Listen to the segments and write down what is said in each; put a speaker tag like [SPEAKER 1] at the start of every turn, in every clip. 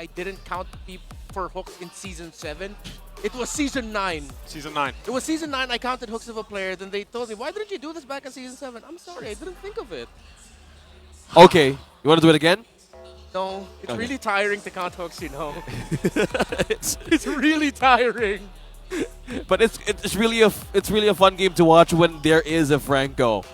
[SPEAKER 1] I didn't count for hooks in Season 7. It was Season 9.
[SPEAKER 2] Season 9.
[SPEAKER 1] It was Season 9 I counted hooks of a player. Then they told me, why didn't you do this back in Season 7? I'm sorry, I didn't think of it.
[SPEAKER 3] Okay, you want to do it again?
[SPEAKER 1] No, it's
[SPEAKER 3] Okay.
[SPEAKER 1] really tiring to count hooks, you know. It's really tiring.
[SPEAKER 3] But it's really a fun game to watch when there is a Franco,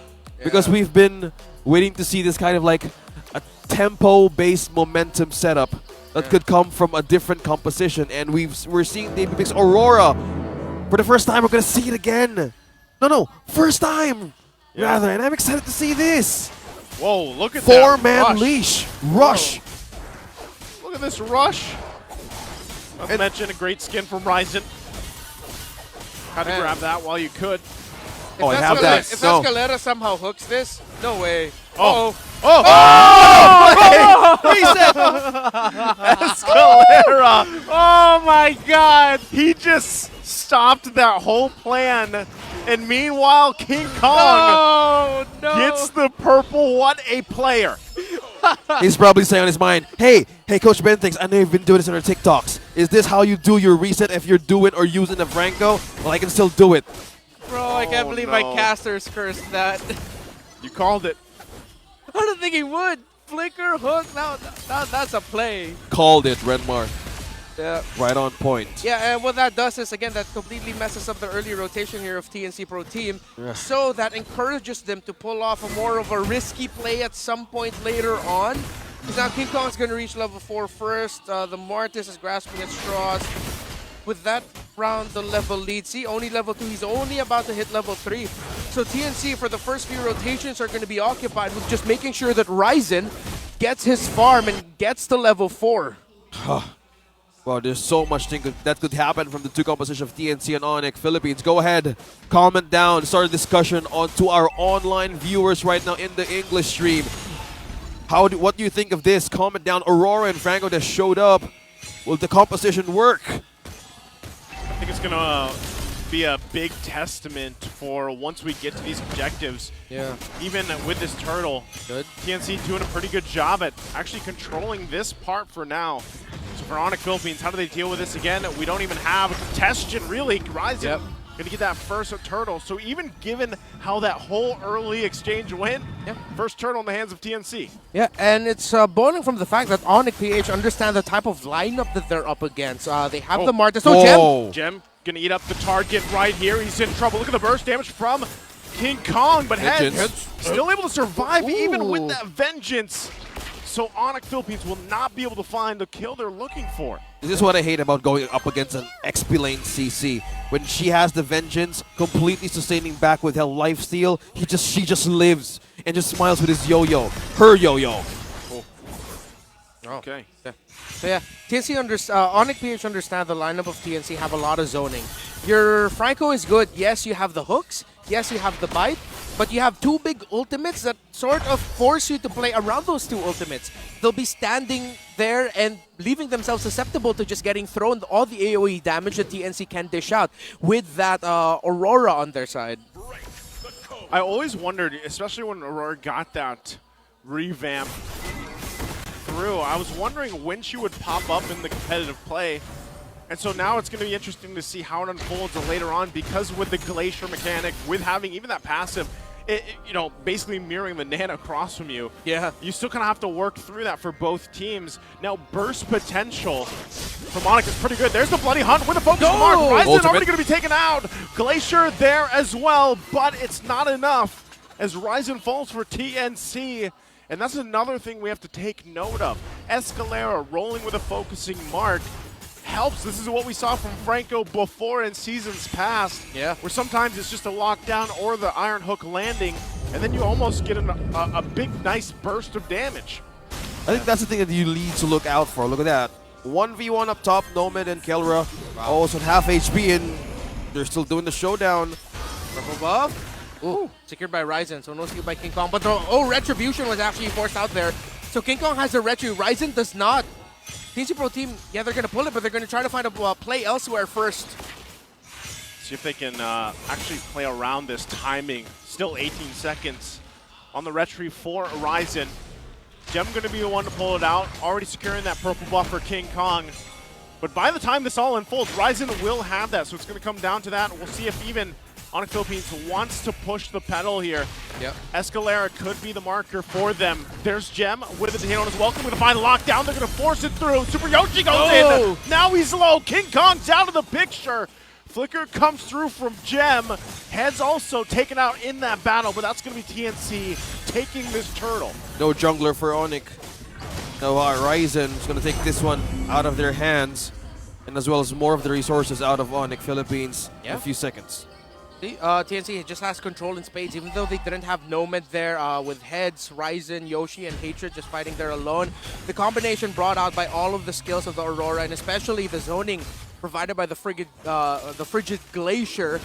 [SPEAKER 3] because
[SPEAKER 1] Yeah.
[SPEAKER 3] we've been waiting to see this kind of like a tempo-based momentum setup that
[SPEAKER 1] Yeah.
[SPEAKER 3] could come from a different composition, and we're seeing Navy picks Aurora for the first time. We're gonna see it again. No, first time rather, and I'm excited to see this.
[SPEAKER 2] Whoa, look at that.
[SPEAKER 3] Four-man
[SPEAKER 2] Rush.
[SPEAKER 3] leash rush.
[SPEAKER 2] Look at this rush. Not to mention a great skin from Ryzen. Had to
[SPEAKER 1] Man.
[SPEAKER 2] grab that while you could.
[SPEAKER 3] Oh, I
[SPEAKER 1] If
[SPEAKER 3] have that.
[SPEAKER 1] If
[SPEAKER 3] No.
[SPEAKER 1] Escalera somehow hooks this, no way.
[SPEAKER 2] Oh.
[SPEAKER 1] Uh-oh.
[SPEAKER 2] Oh!
[SPEAKER 3] Reset.
[SPEAKER 2] Escalera! Oh my god! He just stopped that whole plan. And meanwhile, King Kong
[SPEAKER 1] No,
[SPEAKER 2] gets the purple. What a player.
[SPEAKER 3] He's probably saying on his mind, hey, Coach Ben thinks, I know you've been doing this on your TikToks. Is this how you do your reset if you're doing or using a Franco? Well, I can still do it.
[SPEAKER 1] Bro, I can't believe my casters cursed that.
[SPEAKER 2] You called it.
[SPEAKER 1] I don't think he would. Flicker, hook, that's a play.
[SPEAKER 3] Called it, Renmar.
[SPEAKER 1] Yeah.
[SPEAKER 3] Right on point.
[SPEAKER 1] Yeah, and what that does is, again, that completely messes up the early rotation here of TNC Pro Team. So that encourages them to pull off a more of a risky play at some point later on. Because now King Kong's going to reach level 4 first. The Mortis is grasping at straws. With that round, the level lead. See, only level 2. He's only about to hit level 3. So TNC, for the first few rotations, are going to be occupied with just making sure that Ryzen gets his farm and gets to level 4.
[SPEAKER 3] Well, there's so much that could happen from the two compositions of TNC and ONIC. Philippines, go ahead, comment down, start a discussion on to our online viewers right now in the English stream. What do you think of this? Comment down. Aurora and Franco that showed up. Will the composition work?
[SPEAKER 2] I think it's going to be a big testament for once we get to these objectives.
[SPEAKER 1] Yeah.
[SPEAKER 2] Even with this turtle,
[SPEAKER 1] Good.
[SPEAKER 2] TNC doing a pretty good job at actually controlling this part for now. So for ONIC Philippines, how do they deal with this again? We don't even have a contestation, really. Ryzen gonna get that first turtle. So even given how that whole early exchange went, first turtle in the hands of TNC.
[SPEAKER 1] Yeah, and it's borrowing from the fact that ONIC PH understand the type of lineup that they're up against. They have the Martis. Oh,
[SPEAKER 2] Gem gonna eat up the target right here. He's in trouble. Look at the burst damage from King Kong, but Heads still able to survive even with that vengeance. So ONIC Philippines will not be able to find the kill they're looking for.
[SPEAKER 3] This is what I hate about going up against an XP lane CC. When she has the vengeance, completely sustaining back with her lifesteal, she just lives and just smiles with his yo-yo. Her yo-yo.
[SPEAKER 2] Okay.
[SPEAKER 1] So yeah, TNC ONIC PH understand the lineup of TNC have a lot of zoning. Your Franco is good. Yes, you have the hooks. Yes, you have the bite. But you have two big ultimates that sort of force you to play around those two ultimates. They'll be standing there and leaving themselves susceptible to just getting thrown all the AoE damage that TNC can dish out with that Aurora on their side.
[SPEAKER 2] I always wondered, especially when Aurora got that revamp through, I was wondering when she would pop up in the competitive play. And so now it's going to be interesting to see how it unfolds later on, because with the Glacier mechanic, with having even that passive, you know, basically mirroring the Nana across from you.
[SPEAKER 1] Yeah.
[SPEAKER 2] You still kind of have to work through that for both teams. Now, burst potential from ONIC is pretty good. There's the Bloody Hunt with a focus mark. Ryzen already going to be taken out. Glacier there as well, but it's not enough as Ryzen falls for TNC. And that's another thing we have to take note of. Escalera rolling with a focusing mark helps. This is what we saw from Franco before in seasons past.
[SPEAKER 1] Yeah.
[SPEAKER 2] Where sometimes it's just a lockdown or the Iron Hook landing, and then you almost get a big, nice burst of damage.
[SPEAKER 3] I think that's the thing that you need to look out for. Look at that. 1v1 up top, Nomad and Kelra. Also at half HP, and they're still doing the showdown.
[SPEAKER 1] From above. Ooh, secured by Ryzen, so no steal by King Kong. But the Retribution was actually forced out there. So King Kong has a Retri, Ryzen does not. TNC Pro Team, yeah, they're going to pull it, but they're going to try to find a play elsewhere first.
[SPEAKER 2] See if they can actually play around this timing. Still 18 seconds on the Retri for Ryzen. Gem going to be the one to pull it out, already securing that purple buff for King Kong. But by the time this all unfolds, Ryzen will have that, so it's going to come down to that. We'll see if even ONIC Philippines wants to push the pedal here.
[SPEAKER 1] Yep.
[SPEAKER 2] Escalera could be the marker for them. There's Gem with the Dehanon as well. Going to find the lockdown. They're going to force it through. Super Yoshi goes in. Now he's low. King Kong's out of the picture. Flicker comes through from Gem. Head's also taken out in that battle, but that's going to be TNC taking this turtle.
[SPEAKER 3] No jungler for ONIC. Now Ryzen is going to take this one out of their hands, and as well as more of the resources out of ONIC Philippines in a few seconds.
[SPEAKER 1] TNC just has control in spades, even though they didn't have Nomad there with Heads, Ryzen, Yoshi, and Hatred just fighting there alone. The combination brought out by all of the skills of the Aurora, and especially the zoning provided by the Frigid Glacier,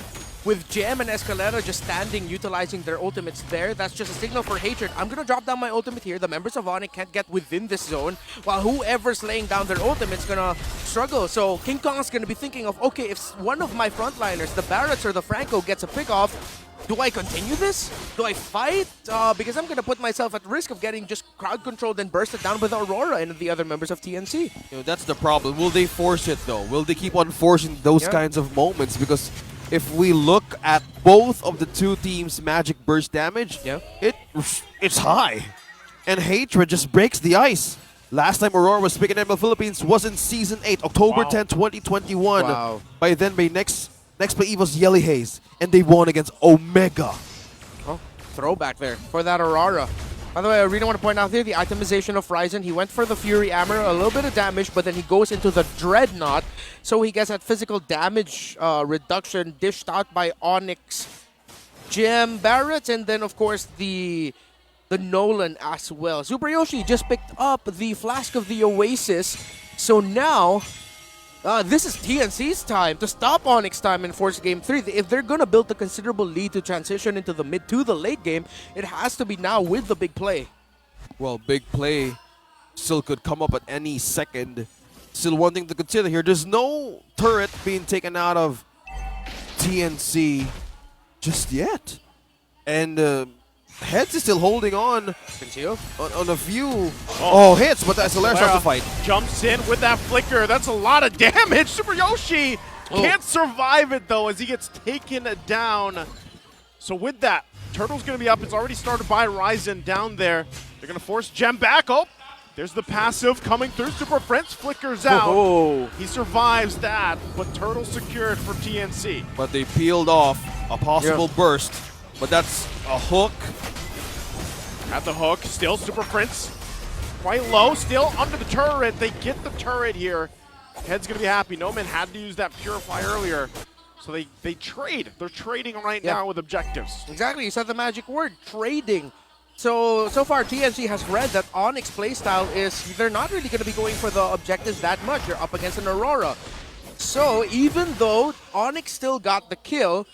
[SPEAKER 1] with Gem and Escalera just standing, utilizing their ultimates there. That's just a signal for Hatred. I'm going to drop down my ultimate here. The members of ONIC can't get within this zone, while whoever's laying down their ultimate's going to struggle. So King Kong's going to be thinking of, okay, if one of my frontliners, the Barretts or the Franco, gets a pick off, do I continue this? Do I fight? Because I'm going to put myself at risk of getting just crowd controlled and bursted down with Aurora and the other members of TNC.
[SPEAKER 3] You know, that's the problem. Will they force it though? Will they keep on forcing those kinds of moments? Because if we look at both of the two teams' magic burst damage, it's high. And Hatred just breaks the ice. Last time Aurora was picking MPL Philippines was in Season 8, October 10, 2021.
[SPEAKER 1] Wow.
[SPEAKER 3] By then, next play Evo's Yelly Haze, and they won against Omega.
[SPEAKER 1] Oh, throwback there for that Aurora. By the way, I really want to point out here the itemization of Ryzen. He went for the Fury Hammer, a little bit of damage, but then he goes into the Dreadnought. So he gets that physical damage reduction dished out by Onyx, Gem, Barretts, and then of course the Nolan as well. Super Yoshi just picked up the Flask of the Oasis. So now this is TNC's time to stop ONIC's time and force Game 3. If they're going to build a considerable lead to transition into the mid to the late game, it has to be now with the big play.
[SPEAKER 3] Well, big play still could come up at any second. Still one thing to consider here, there's no turret being taken out of TNC just yet. And Heads is still holding on a few hits, but that's Escalera starts to fight.
[SPEAKER 2] Jumps in with that flicker. That's a lot of damage. Super Yoshi can't survive it though as he gets taken down. So with that, Turtle's going to be up. It's already started by Ryzen down there. They're going to force Gem back. Oh, there's the passive coming through. Super Prince flickers out. He survives that, but Turtle secured for TNC.
[SPEAKER 3] But they peeled off a possible burst. But that's a hook.
[SPEAKER 2] At the hook, still Super Prince. Quite low, still under the turret. They get the turret here. Head's gonna be happy. No Man had to use that Purify earlier. So they trade. They're trading right now with objectives.
[SPEAKER 1] Exactly, you said the magic word, trading. So far TNC has read that ONIC's playstyle is they're not really gonna be going for the objectives that much. You're up against an Aurora. So even though ONIC still got the kill,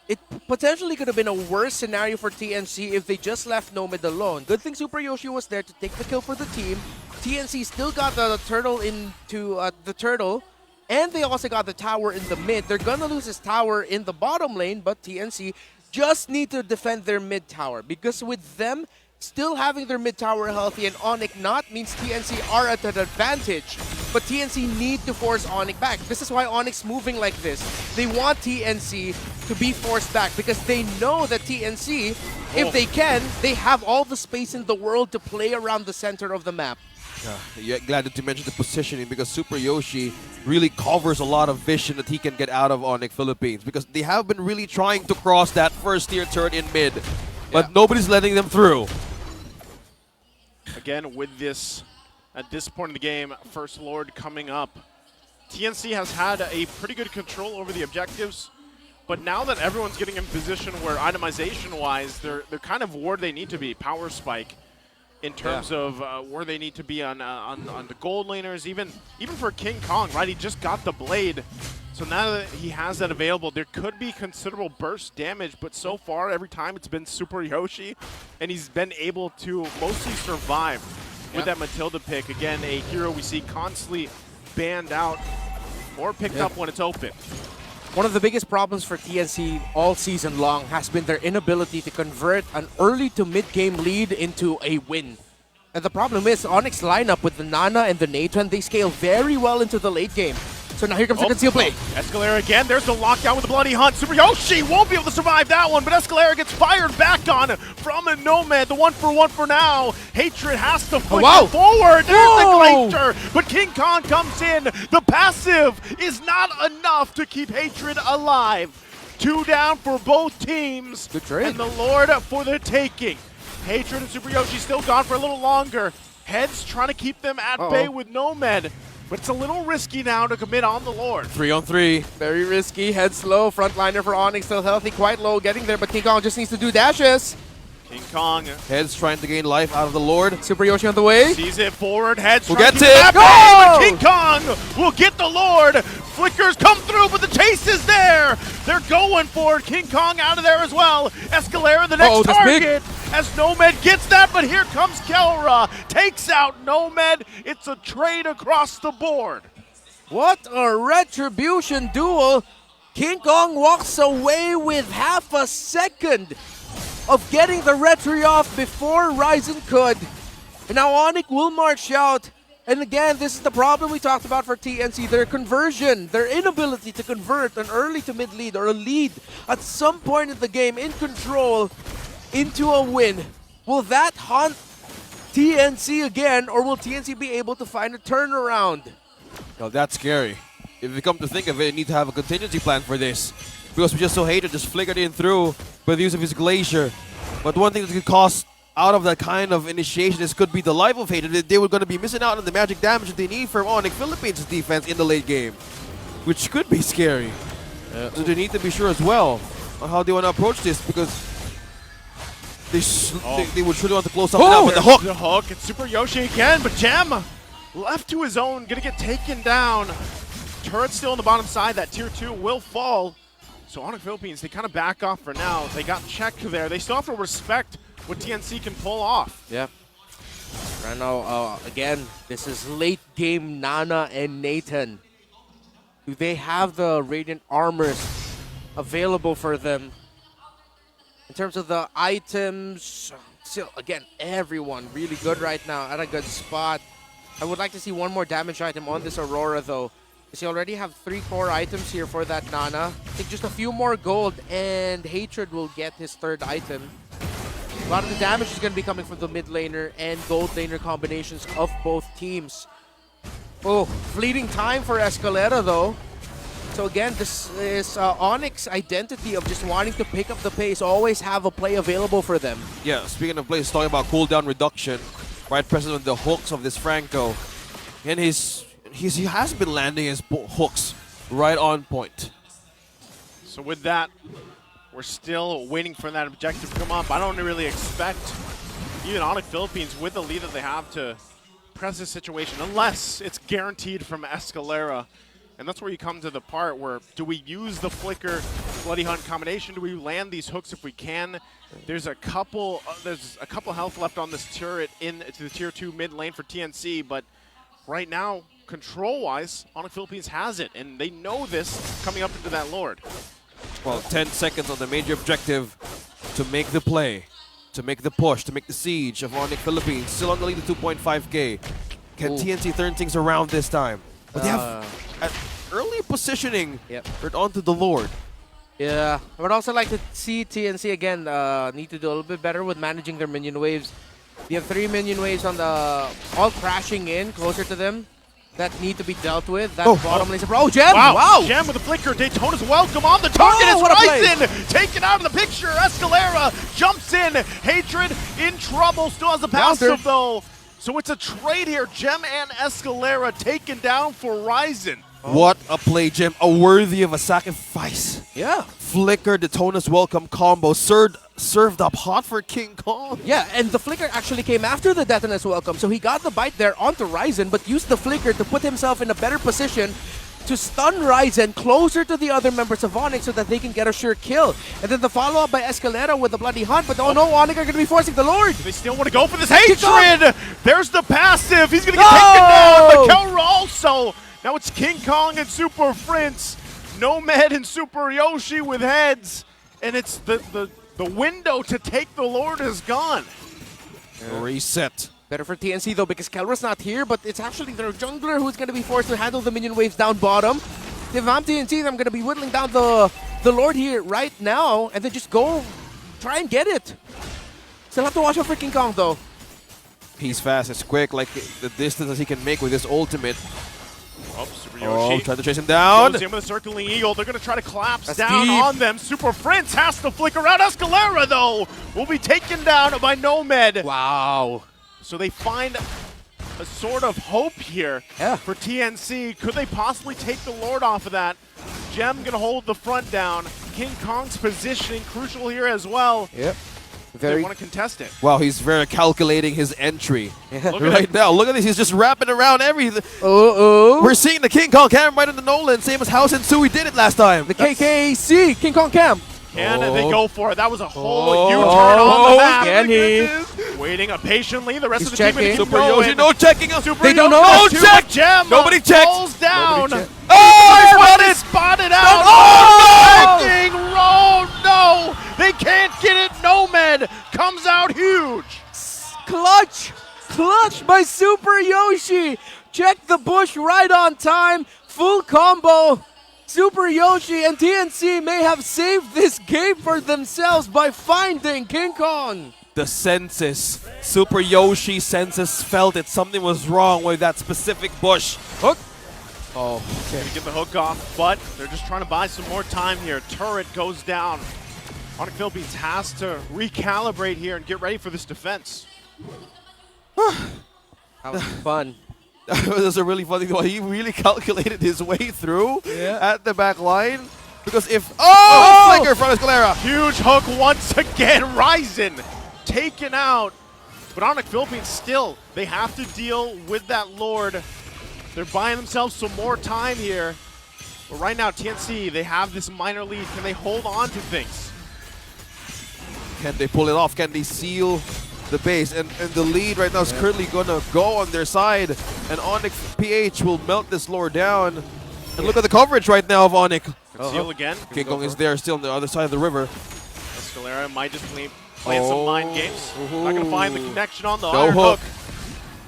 [SPEAKER 1] it potentially could have been a worse scenario for TNC if they just left Nomad alone. Good thing Super Yoshi was there to take the kill for the team. TNC still got the turtle into the turtle, and they also got the tower in the mid. They're gonna lose this tower in the bottom lane, but TNC just need to defend their mid tower, because with them still having their mid tower healthy and ONIC not means TNC are at an advantage. But TNC need to force ONIC back. This is why ONIC's moving like this. They want TNC to be forced back because they know that TNC, if they can, they have all the space in the world to play around the center of the map.
[SPEAKER 3] Yeah, glad that you mentioned the positioning, because Super Yoshi really covers a lot of vision that he can get out of ONIC Philippines, because they have been really trying to cross that first tier turret in mid, but nobody's letting them through.
[SPEAKER 2] Again, with this, at this point in the game, First Lord coming up. TNC has had a pretty good control over the objectives, but now that everyone's getting in position where itemization-wise, they're kind of where they need to be, power spike, in terms of where they need to be on the gold laners, even for King Kong, right? He just got the blade. So now that he has that available, there could be considerable burst damage, but so far, every time it's been Super Yoshi, and he's been able to mostly survive with that Matilda pick. Again, a hero we see constantly banned out or picked up when it's open.
[SPEAKER 1] One of the biggest problems for TNC all season long has been their inability to convert an early to mid-game lead into a win. And the problem is, ONIC lineup with the Nana and the Nathan, they scale very well into the late game. So now here comes the conceal play.
[SPEAKER 2] Escalera again, there's the lockdown with the Bloody Hunt. Super Yoshi won't be able to survive that one, but Escalera gets fired back on from a Nomad. The 1-for-1 for now. Hatred has to flick it forward. There's the Glacier, but King Kong comes in. The passive is not enough to keep Hatred alive. 2 down for both teams.
[SPEAKER 1] Good trade.
[SPEAKER 2] And the Lord for the taking. Hatred and Super Yoshi still gone for a little longer. Heads trying to keep them at bay with Nomad. But it's a little risky now to commit on the Lord.
[SPEAKER 3] 3-on-3.
[SPEAKER 1] Very risky, head slow, frontliner for ONIC still healthy, quite low, getting there, but King Kong just needs to do dashes.
[SPEAKER 2] King Kong
[SPEAKER 3] Heads trying to gain life out of the Lord.
[SPEAKER 1] Super Yoshi on the way.
[SPEAKER 2] sees it forward, Heads
[SPEAKER 3] We'll
[SPEAKER 2] trying
[SPEAKER 3] get
[SPEAKER 2] to
[SPEAKER 3] it.
[SPEAKER 2] keep that bay, but King Kong will get the Lord. Flickers come through, but the chase is there. They're going for it. King Kong out of there as well. Escalera the next target. As Nomad gets that, but here comes Kelra. Takes out Nomad. It's a trade across the board.
[SPEAKER 1] What a retribution duel. King Kong walks away with half a second of getting the retry off before Ryzen could. And now ONIC will march out. And again, this is the problem we talked about for TNC. Their conversion, their inability to convert an early to mid lead or a lead at some point in the game in control into a win. Will that haunt TNC again, or will TNC be able to find a turnaround?
[SPEAKER 3] Now that's scary. If you come to think of it, you need to have a contingency plan for this. Because we just saw Hater just flickered in through with the use of his Glacier. But one thing that could cost out of that kind of initiation is could be the life of Hater. They were going to be missing out on the magic damage that they need from ONIC Philippines' defense in the late game. Which could be scary. So they need to be sure as well on how they want to approach this, because they would surely want to close something out with the hook.
[SPEAKER 2] The hook, it's Super Yoshi again, but Gem left to his own, gonna get taken down. Turret still on the bottom side, that tier 2 will fall. So ONIC Philippines, they kind of back off for now. They got checked there. They still have to respect what TNC can pull off.
[SPEAKER 1] Yeah. Right now, again, this is late game Nana and Nathan. Do they have the Radiant Armors available for them? In terms of the items, still, again, everyone really good right now at a good spot. I would like to see one more damage item on this Aurora, though. Because you already have 3 core items here for that Nana. I think just a few more gold, and Hatred will get his 3rd item. A lot of the damage is going to be coming from the mid laner and gold laner combinations of both teams. Oh, fleeting time for Escalera, though. So again, this is ONIC's identity of just wanting to pick up the pace, always have a play available for them.
[SPEAKER 3] Yeah, speaking of plays, talking about cooldown reduction, right present with the hooks of this Franco. And he has been landing his hooks right on point.
[SPEAKER 2] So with that, we're still waiting for that objective to come up. I don't really expect even ONIC Philippines, with the lead that they have, to press this situation unless it's guaranteed from Escalera. And that's where you come to the part where, do we use the Flicker Bloody Hunt combination? Do we land these hooks if we can? There's a couple health left on this turret into the tier 2 mid lane for TNC, but right now, control-wise, ONIC Philippines has it, and they know this coming up into that Lord.
[SPEAKER 3] Well, 10 seconds on the major objective to make the play, to make the push, to make the siege of ONIC Philippines. Still on the lead at 2.5k. Can TNC turn things around this time? But they have an early positioning right onto the Lord.
[SPEAKER 1] Yeah, I would also like to see TNC again need to do a little bit better with managing their minion waves. They have 3 minion waves on the all crashing in closer to them that need to be dealt with. That bottom lane. Oh, Gem! Wow!
[SPEAKER 2] Gem with the Flicker. Daytona's welcome on the target. It's Ryzen taken out of the picture. Escalera jumps in. Hatred in trouble. Still has a passive though. So it's a trade here. Gem and Escalera taken down for Ryzen.
[SPEAKER 3] What a play, Gem. Worthy of a sacrifice.
[SPEAKER 1] Yeah.
[SPEAKER 3] Flicker, Daytona's welcome combo. Served up hot for King Kong.
[SPEAKER 1] Yeah, and the Flicker actually came after the Detona's welcome. So he got the bite there onto Ryzen, but used the Flicker to put himself in a better position to stun Ryzen closer to the other members of ONIC so that they can get a sure kill. And then the follow-up by Escalera with the Bloody Hunt, but oh no, ONIC are going to be forcing the Lord.
[SPEAKER 2] They still want to go for this Hatred. There's the passive. He's going to get taken down. But Kelra also. Now it's King Kong and Super Prince. Nomad and Super Yoshi with heads. And it's the window to take the Lord is gone.
[SPEAKER 3] Reset.
[SPEAKER 1] Better for TNC though because Kelra's not here, but it's actually their jungler who's going to be forced to handle the minion waves down bottom. If I'm TNC, I'm going to be whittling down the Lord here right now and then just go try and get it. Still have to watch out for King Kong though.
[SPEAKER 3] He's fast, it's quick, like the distance that he can make with his ultimate.
[SPEAKER 2] Oh, Super
[SPEAKER 3] Oh,
[SPEAKER 2] Yoshi
[SPEAKER 3] trying to chase him down.
[SPEAKER 2] goes in with a circling eagle. They're going to try to collapse
[SPEAKER 1] That's
[SPEAKER 2] down
[SPEAKER 1] deep.
[SPEAKER 2] on them. Super Prince has to flicker out. Escalera, though, will be taken down by Nomad.
[SPEAKER 1] Wow.
[SPEAKER 2] So they find a sort of hope here
[SPEAKER 1] Yeah.
[SPEAKER 2] for TNC. Could they possibly take the Lord off of that? Gem going to hold the front down. King Kong's positioning crucial here as well.
[SPEAKER 1] Yep.
[SPEAKER 2] They
[SPEAKER 1] Very.
[SPEAKER 2] want to contest it.
[SPEAKER 3] Wow, he's very calculating his entry.
[SPEAKER 1] Yeah.
[SPEAKER 2] Look at
[SPEAKER 3] Right
[SPEAKER 2] it.
[SPEAKER 3] now, look at this, he's just wrapping around everything.
[SPEAKER 1] Oh.
[SPEAKER 3] We're seeing the King Kong cam right in the Nolan, same as House and Sui did it last time.
[SPEAKER 1] The KKC King Kong Cam.
[SPEAKER 2] Can
[SPEAKER 3] Oh.
[SPEAKER 2] they go for it? That was a whole
[SPEAKER 3] Oh.
[SPEAKER 2] U-turn on the map.
[SPEAKER 1] Can he?
[SPEAKER 2] Waiting patiently. The rest
[SPEAKER 1] He's
[SPEAKER 2] of the team
[SPEAKER 1] checking.
[SPEAKER 2] is
[SPEAKER 3] Super Yoshi, no checking him.
[SPEAKER 2] Super
[SPEAKER 1] They don't
[SPEAKER 2] Yoshi
[SPEAKER 1] know.
[SPEAKER 2] does too,
[SPEAKER 3] Check.
[SPEAKER 2] but Gem
[SPEAKER 3] Nobody checked.
[SPEAKER 2] falls down.
[SPEAKER 1] Nobody checked.
[SPEAKER 3] Oh,
[SPEAKER 2] Everybody spotted out.
[SPEAKER 3] Oh, no!
[SPEAKER 2] Checking. Oh, no. They can't get it. Nomad comes out huge.
[SPEAKER 1] Clutch! Clutch by Super Yoshi! Check the bush right on time. Full combo. Super Yoshi and TNC may have saved this game for themselves by finding King Kong.
[SPEAKER 3] The senses, Super Yoshi senses felt it. Something was wrong with that specific bush.
[SPEAKER 1] Hook.
[SPEAKER 3] Oh,
[SPEAKER 2] Gonna get the hook off, but they're just trying to buy some more time here. Turret goes down. ONIC Philippines has to recalibrate here and get ready for this defense.
[SPEAKER 1] That was fun.
[SPEAKER 3] that was a really funny thing. He really calculated his way through at the back line. Because if... Oh! Flicker from Escalera.
[SPEAKER 2] Huge hook once again. Ryzen taken out. But ONIC Philippines still, they have to deal with that Lord. They're buying themselves some more time here. But right now, TNC, they have this minor lead. Can they hold on to things?
[SPEAKER 3] Can they pull it off? Can they seal the base? And the lead right now is currently going to go on their side. And ONIC PH will melt this lore down. And look at the coverage right now of ONIC.
[SPEAKER 2] Seal again.
[SPEAKER 3] King Kong is there still on the other side of the river.
[SPEAKER 2] Escalera might just playing some mind games. Not going to find the connection on the
[SPEAKER 3] No
[SPEAKER 2] iron
[SPEAKER 3] hook.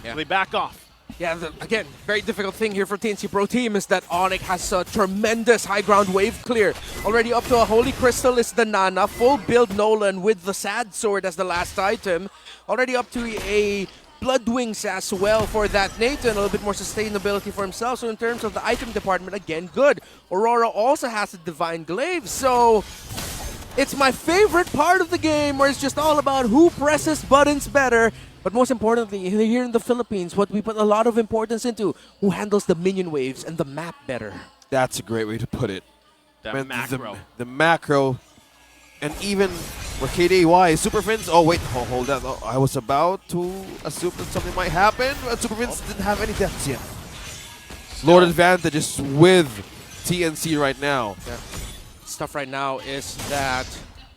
[SPEAKER 2] So they back off.
[SPEAKER 1] Yeah, again, very difficult thing here for TNC Pro Team is that ONIC has a tremendous high ground wave clear. Already up to a Holy Crystal is the Nana, full build Nolan with the Sad Sword as the last item. Already up to a Blood Wings as well for that Nathan, a little bit more sustainability for himself. So in terms of the item department, again, good. Aurora also has a Divine Glaive, so it's my favorite part of the game where it's just all about who presses buttons better. But most importantly, here in the Philippines, what we put a lot of importance into, who handles the minion waves and the map better.
[SPEAKER 3] That's a great way to put it.
[SPEAKER 2] That
[SPEAKER 3] Man,
[SPEAKER 2] macro.
[SPEAKER 3] The macro. And even for KDY, Super Fins. Oh, wait. Oh, hold that. Oh, I was about to assume that something might happen, but Super Fins didn't have any deaths yet. Lord Advantage is with TNC right now.
[SPEAKER 1] Yeah. Stuff right now is that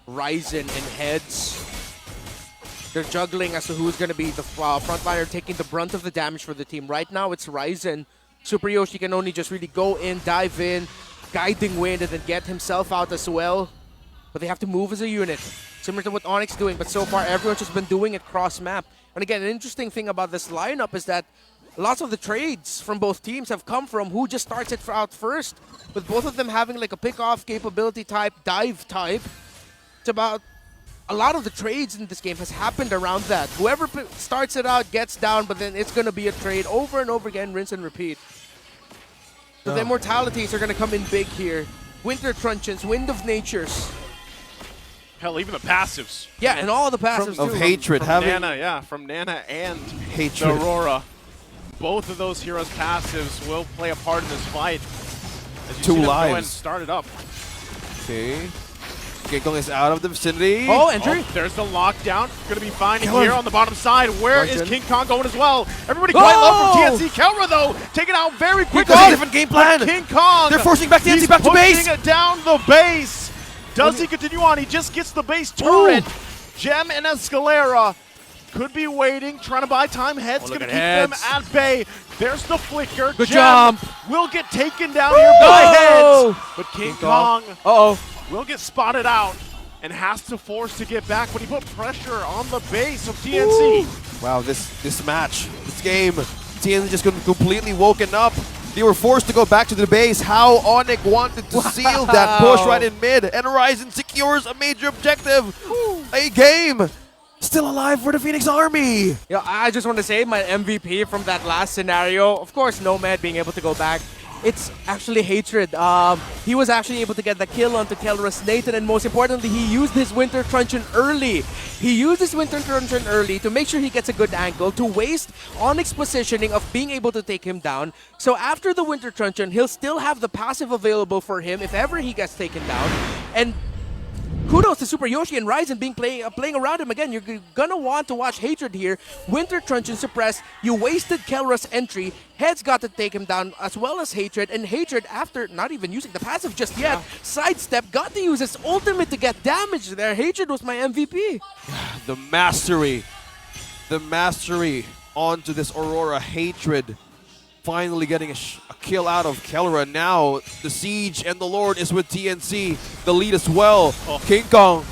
[SPEAKER 1] Ryzen and Heads, they're juggling as to who's going to be the frontliner taking the brunt of the damage for the team. Right now, it's Ryzen. Super Yoshi can only just really go in, dive in, guiding wind, and then get himself out as well. But they have to move as a unit, similar to what ONIC's doing. But so far, everyone's just been doing it cross-map. And again, an interesting thing about this lineup is that lots of the trades from both teams have come from who just starts it out first, with both of them having like a pick-off capability type, dive type. It's about a lot of the trades in this game has happened around that. Whoever starts it out gets down, but then it's going to be a trade over and over again, rinse and repeat. So the immortalities are going to come in big here. Winter Truncheons, Wind of Natures.
[SPEAKER 2] Hell, even the passives.
[SPEAKER 1] Yeah, and all the passives
[SPEAKER 3] Of
[SPEAKER 1] too.
[SPEAKER 3] hatred.
[SPEAKER 2] From
[SPEAKER 3] Having
[SPEAKER 2] Nana, yeah, from Nana and
[SPEAKER 3] hatred.
[SPEAKER 2] the Aurora. Both of those heroes' passives will play a part in this fight. As you
[SPEAKER 3] Two
[SPEAKER 2] see them go and
[SPEAKER 3] lives.
[SPEAKER 2] start it up.
[SPEAKER 3] Okay. King Kong is out of the vicinity.
[SPEAKER 1] Oh, entry.
[SPEAKER 2] Oh, there's the lockdown. Going to be finding
[SPEAKER 3] Kill him.
[SPEAKER 2] here on the bottom side. Where is
[SPEAKER 3] Ryzen.
[SPEAKER 2] King Kong going as well? Everybody quite low from TNC. Kelra, though, taken out very quickly.
[SPEAKER 3] Because different game plan.
[SPEAKER 2] King Kong.
[SPEAKER 3] They're forcing back TNC
[SPEAKER 2] he's
[SPEAKER 3] back to base.
[SPEAKER 2] pushing it down the base. Does he continue on? He just gets the base turret. Gem and Escalera could be waiting, trying to buy time. Head's
[SPEAKER 1] Oh,
[SPEAKER 2] going
[SPEAKER 1] look
[SPEAKER 2] to
[SPEAKER 1] at
[SPEAKER 2] keep
[SPEAKER 1] Heads.
[SPEAKER 2] them at bay. There's the flicker.
[SPEAKER 1] Good
[SPEAKER 2] Gem
[SPEAKER 1] jump.
[SPEAKER 2] will get taken down here by
[SPEAKER 1] Oh.
[SPEAKER 2] Heads. But King
[SPEAKER 1] Kong.
[SPEAKER 2] Kong
[SPEAKER 1] Uh-oh.
[SPEAKER 2] will get spotted out and has to force to get back, but he put pressure on the base of TNC.
[SPEAKER 3] Wow, this match, this game, TNC just completely woken up. They were forced to go back to the base. How ONIC wanted to seal that push right in mid, and Ryzen secures a major objective. A game still alive for the Phoenix Army.
[SPEAKER 1] Yeah, I just want to say my MVP from that last scenario, of course, Nomad being able to go back. It's actually Hatred. He was actually able to get the kill onto Kelrus Nathan, and most importantly, he used his Winter Truncheon early. He used his Winter Truncheon early to make sure he gets a good angle, to waste ONIC's positioning of being able to take him down. So after the Winter Truncheon, he'll still have the passive available for him if ever he gets taken down. And kudos to Super Yoshi and Ryzen being playing around him again. You're gonna want to watch Hatred here. Winter Truncheon suppressed. You wasted Kelrus entry. Heads got to take him down as well as Hatred. And Hatred, after not even using the passive just yet, sidestep, got to use his ultimate to get damage there. Hatred was my MVP.
[SPEAKER 3] The mastery onto this Aurora. Hatred finally getting a kill out of Kelra. Now the siege and the Lord is with TNC. The lead as well. King Kong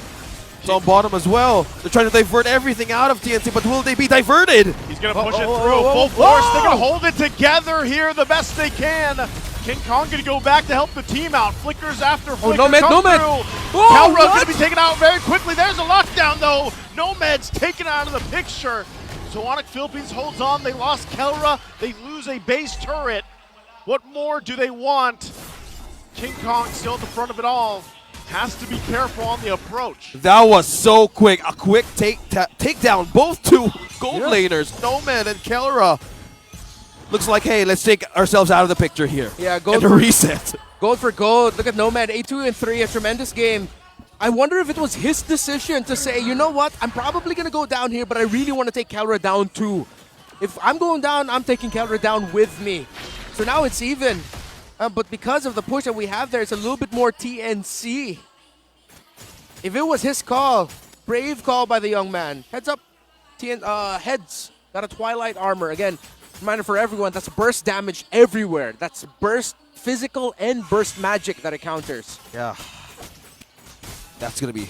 [SPEAKER 3] is on bottom as well. They're trying to divert everything out of TNC, but will they be diverted?
[SPEAKER 2] He's going to push it through full force. They're going to hold it together here the best they can. King Kong going to go back to help the team out. Flickers after flickers come through. Kelra going to be taken out very quickly. There's a lockdown though. Nomad's taken out of the picture. So ONIC Philippines holds on. They lost Kelra. They lose a base turret. What more do they want? King Kong still at the front of it all. Has to be careful on the approach.
[SPEAKER 3] That was so quick. A quick takedown. Both two gold laners, Nomad and Kelra. Looks like, hey, let's take ourselves out of the picture here.
[SPEAKER 1] Yeah,
[SPEAKER 3] gold for reset.
[SPEAKER 1] Gold for gold. Look at Nomad, 8-2 and 3, a tremendous game. I wonder if it was his decision to say, you know what, I'm probably going to go down here, but I really want to take Kelra down too. If I'm going down, I'm taking Kelra down with me. So now it's even. But because of the push that we have there, it's a little bit more TNC. If it was his call, brave call by the young man. Heads up, Heads got a Twilight armor. Again, reminder for everyone, that's burst damage everywhere. That's burst physical and burst magic that it counters.
[SPEAKER 3] Yeah. That's going to be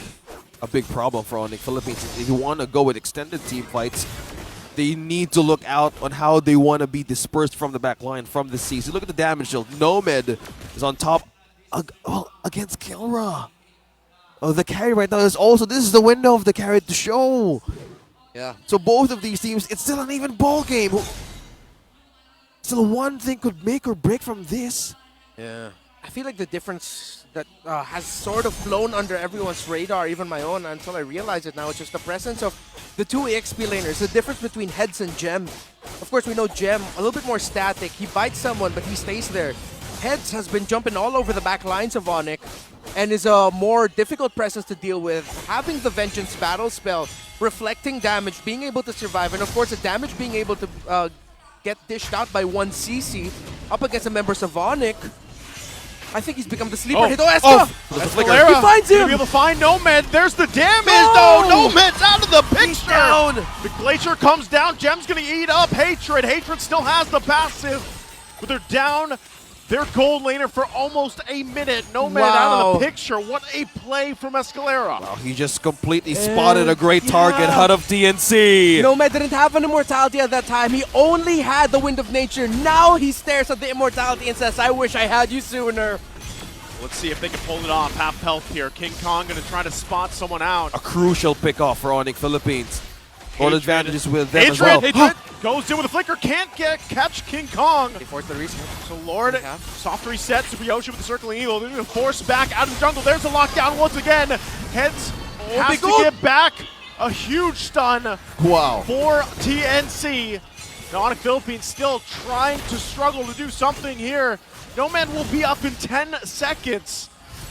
[SPEAKER 3] a big problem for ONIC Philippines. If you want to go with extended team fights, they need to look out on how they want to be dispersed from the back line, from the CC. Look at the damage shield. Nomad is on top against Kelra. Oh, the carry right now is also, this is the window of the carry to show.
[SPEAKER 1] Yeah.
[SPEAKER 3] So both of these teams, it's still an even ball game. Still one thing could make or break from this.
[SPEAKER 1] Yeah. I feel like the difference that has sort of flown under everyone's radar, even my own, until I realize it now, it's just the presence of the two EXP laners, the difference between Heads and Gem. Of course, we know Gem, a little bit more static. He bites someone, but he stays there. Heads has been jumping all over the back lines of ONIC and is a more difficult presence to deal with. Having the Vengeance battle spell, reflecting damage, being able to survive, and of course the damage being able to get dished out by one CC up against the members of ONIC. I think he's become the sleeper hit.
[SPEAKER 2] Escalera,
[SPEAKER 1] he finds him!
[SPEAKER 2] Gonna be able to find Nomad. There's the damage though! Nomad's out of the picture!
[SPEAKER 3] He's down!
[SPEAKER 2] The Glacier comes down. Gem's gonna eat up Hatred. Hatred still has the passive, but they're down their gold laner for almost a minute. Nomad out of the picture. What a play from Escalera.
[SPEAKER 3] Wow, he just completely spotted a great target out of TNC.
[SPEAKER 1] Nomad didn't have an immortality at that time. He only had the Wind of Nature. Now he stares at the immortality and says, I wish I had you sooner.
[SPEAKER 2] Let's see if they can pull it off. Half health here. King Kong gonna try to spot someone out.
[SPEAKER 3] A crucial pick-off for ONIC Philippines. All advantages with them as well.
[SPEAKER 2] Hatred goes in with a flicker, can't catch King Kong.
[SPEAKER 1] They force the reset.
[SPEAKER 2] So Lord, soft reset, Super Yoshi with the circling eagle. They're going to force back out of the jungle. There's a lockdown once again. Heads has to get back. A huge stun for TNC. Now ONIC Philippines still trying to struggle to do something here. Nomad will be up in 10 seconds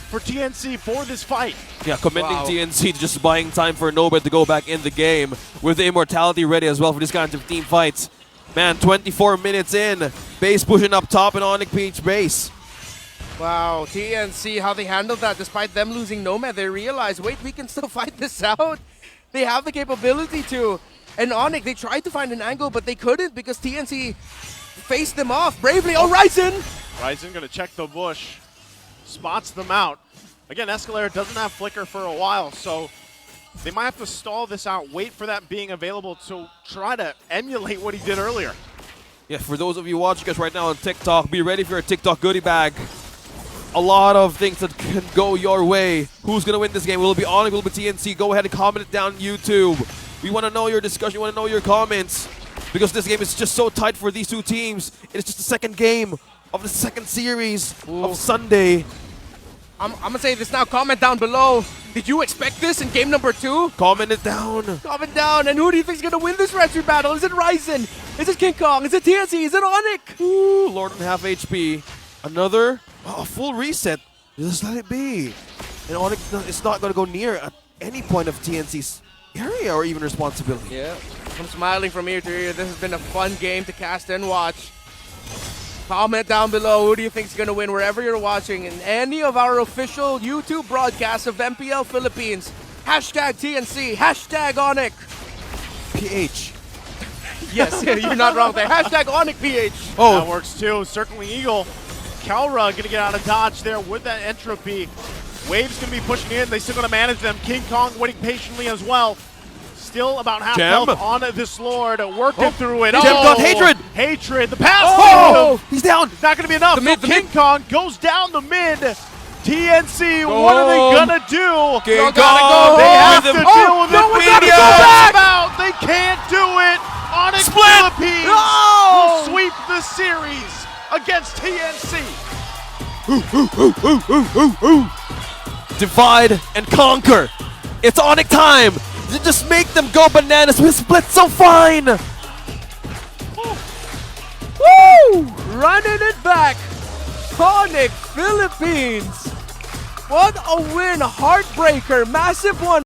[SPEAKER 2] for TNC for this fight.
[SPEAKER 3] Yeah, commending TNC to just buying time for Nomad to go back in the game with the immortality ready as well for this kind of team fights. Man, 24 minutes in, base pushing up top in ONIC PH base.
[SPEAKER 1] Wow, TNC, how they handled that despite them losing Nomad. They realized, wait, we can still fight this out. They have the capability to. And ONIC, they tried to find an angle, but they couldn't because TNC faced them off bravely. Oh, Ryzen!
[SPEAKER 2] Ryzen gonna check the bush. Spots them out. Again, Escalera doesn't have flicker for a while, so They might have to stall this out, wait for that being available to try to emulate what he did earlier.
[SPEAKER 3] Yeah, for those of you watching us right now on TikTok, be ready for your TikTok goodie bag. A lot of things that can go your way. Who's going to win this game? Will it be ONIC? Will it be TNC? Go ahead and comment it down on YouTube. We want to know your discussion. We want to know your comments. Because this game is just so tight for these two teams. It's just the second game of the second series of Sunday.
[SPEAKER 1] I'm going to say this now. Comment down below. Did you expect this in game number 2?
[SPEAKER 3] Comment it down.
[SPEAKER 1] Comment down. And who do you think is going to win this Red 3 battle? Is it Ryzen? Is it King Kong? Is it TNC? Is it ONIC?
[SPEAKER 3] Ooh, Lord and half HP. Another full reset. Just let it be. And ONIC is not going to go near at any point of TNC's area or even responsibility.
[SPEAKER 1] Yeah. I'm smiling from ear to ear. This has been a fun game to cast and watch. Comment down below who do you think is going to win wherever you're watching in any of our official YouTube broadcasts of MPL Philippines. Hashtag TNC, hashtag ONIC.
[SPEAKER 3] PH.
[SPEAKER 1] Yes, you're not wrong there. Hashtag ONIC PH.
[SPEAKER 2] Oh, that works too. Circling Eagle. Kalra going to get out of dodge there with that entropy. Wave's going to be pushing in. They still going to manage them. King Kong waiting patiently as well. Still about half health on this Lord. Working through it.
[SPEAKER 3] Gem got Hatred.
[SPEAKER 2] Hatred. The pass.
[SPEAKER 3] Oh, he's down.
[SPEAKER 2] It's not going to be enough.
[SPEAKER 1] The
[SPEAKER 2] King Kong goes down the mid. TNC, what are they going to do?
[SPEAKER 3] King
[SPEAKER 1] gotta go.
[SPEAKER 2] They have
[SPEAKER 3] with
[SPEAKER 2] to
[SPEAKER 3] the
[SPEAKER 2] deal with
[SPEAKER 1] no,
[SPEAKER 2] it.
[SPEAKER 1] we gotta
[SPEAKER 2] Media
[SPEAKER 1] go back.
[SPEAKER 2] out. They can't do it. ONIC
[SPEAKER 3] Split.
[SPEAKER 2] Philippines
[SPEAKER 1] No.
[SPEAKER 2] will sweep the series against TNC.
[SPEAKER 3] Divide and conquer. It's ONIC time. Just make them go bananas. We split so fine.
[SPEAKER 1] Woo! Running it back. ONIC Philippines. What a win. Heartbreaker. Massive one.